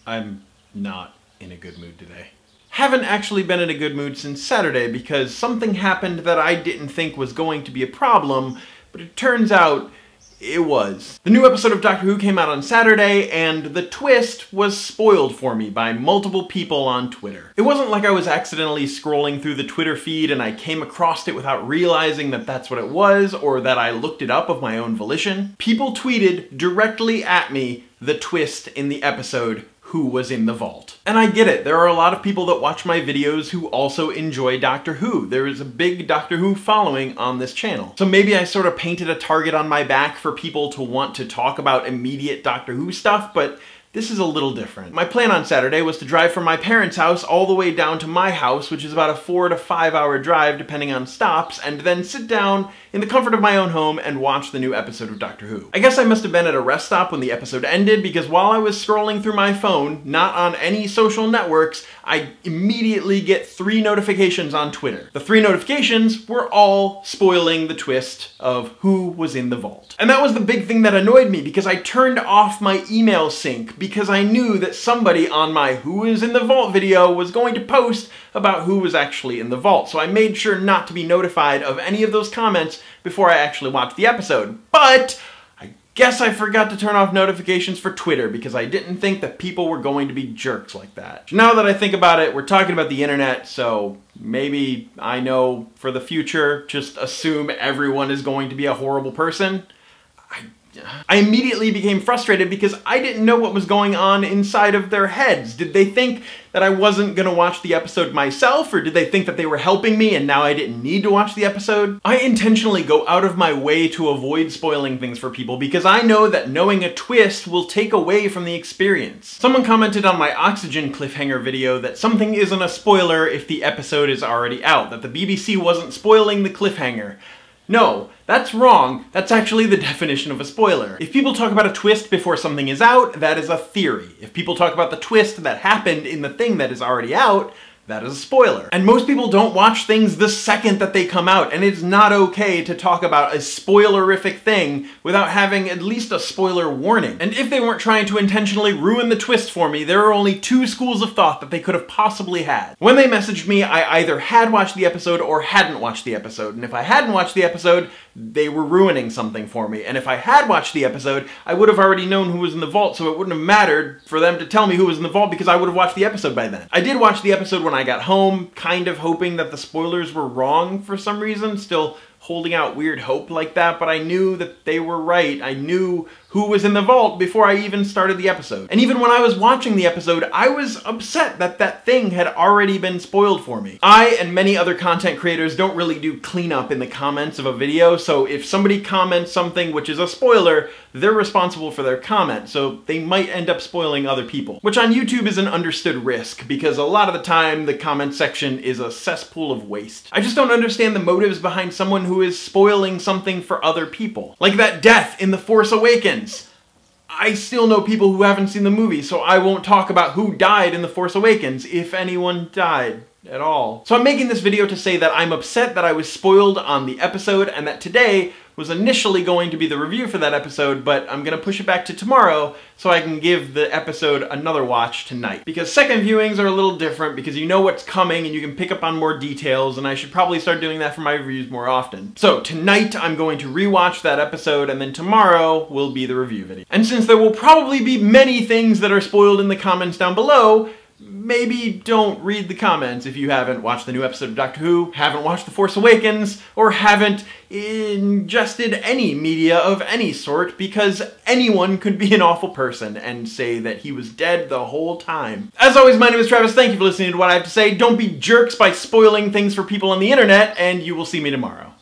I'm not in a good mood today. Haven't actually been in a good mood since Saturday because something happened that I didn't think was going to be a problem, but it turns out it was. The new episode of Doctor Who came out on Saturday, and the twist was spoiled for me by multiple people on Twitter. It wasn't like I was accidentally scrolling through the Twitter feed and I came across it without realizing that that's what it was, or that I looked it up of my own volition. People tweeted directly at me the twist in the episode, who was in the vault. And I get it, there are a lot of people that watch my videos who also enjoy Doctor Who. There is a big Doctor Who following on this channel. So maybe I sort of painted a target on my back for people to want to talk about immediate Doctor Who stuff, but this is a little different. My plan on Saturday was to drive from my parents' house all the way down to my house, which is about a 4 to 5 hour drive depending on stops, and then sit down in the comfort of my own home and watch the new episode of Doctor Who. I guess I must have been at a rest stop when the episode ended, because while I was scrolling through my phone, not on any social networks, I immediately get 3 notifications on Twitter. The 3 notifications were all spoiling the twist of who was in the vault. And that was the big thing that annoyed me, because I turned off my email sync because I knew that somebody on my Who is in the Vault video was going to post about who was actually in the vault. So I made sure not to be notified of any of those comments before I actually watched the episode. But I guess I forgot to turn off notifications for Twitter because I didn't think that people were going to be jerks like that. Now that I think about it, we're talking about the internet, so maybe I know for the future, just assume everyone is going to be a horrible person. I immediately became frustrated because I didn't know what was going on inside of their heads. Did they think that I wasn't gonna watch the episode myself, or did they think that they were helping me and now I didn't need to watch the episode? I intentionally go out of my way to avoid spoiling things for people because I know that knowing a twist will take away from the experience. Someone commented on my Oxygen cliffhanger video that something isn't a spoiler if the episode is already out, that the BBC wasn't spoiling the cliffhanger. No, that's wrong. That's actually the definition of a spoiler. If people talk about a twist before something is out, that is a theory. If people talk about the twist that happened in the thing that is already out, that is a spoiler. And most people don't watch things the second that they come out, and it's not okay to talk about a spoilerific thing without having at least a spoiler warning. And if they weren't trying to intentionally ruin the twist for me, there are only 2 schools of thought that they could have possibly had. When they messaged me, I either had watched the episode or hadn't watched the episode, and if I hadn't watched the episode, they were ruining something for me. And if I had watched the episode, I would have already known who was in the vault, so it wouldn't have mattered for them to tell me who was in the vault because I would have watched the episode by then. I did watch the episode when I got home, kind of hoping that the spoilers were wrong for some reason, still holding out weird hope like that, but I knew that they were right. I knew who was in the vault before I even started the episode. And even when I was watching the episode, I was upset that that thing had already been spoiled for me. I and many other content creators don't really do cleanup in the comments of a video, so if somebody comments something which is a spoiler, they're responsible for their comment, so they might end up spoiling other people. Which on YouTube is an understood risk, because a lot of the time the comment section is a cesspool of waste. I just don't understand the motives behind someone who is spoiling something for other people. Like that death in The Force Awakens. I still know people who haven't seen the movie, so I won't talk about who died in The Force Awakens, if anyone died at all. So I'm making this video to say that I'm upset that I was spoiled on the episode, and that today was initially going to be the review for that episode, but I'm gonna push it back to tomorrow so I can give the episode another watch tonight. Because second viewings are a little different because you know what's coming and you can pick up on more details, and I should probably start doing that for my reviews more often. So tonight I'm going to rewatch that episode, and then tomorrow will be the review video. And since there will probably be many things that are spoiled in the comments down below, maybe don't read the comments if you haven't watched the new episode of Doctor Who, haven't watched The Force Awakens, or haven't ingested any media of any sort, because anyone could be an awful person and say that he was dead the whole time. As always, my name is Travis. Thank you for listening to what I have to say. Don't be jerks by spoiling things for people on the internet, and you will see me tomorrow.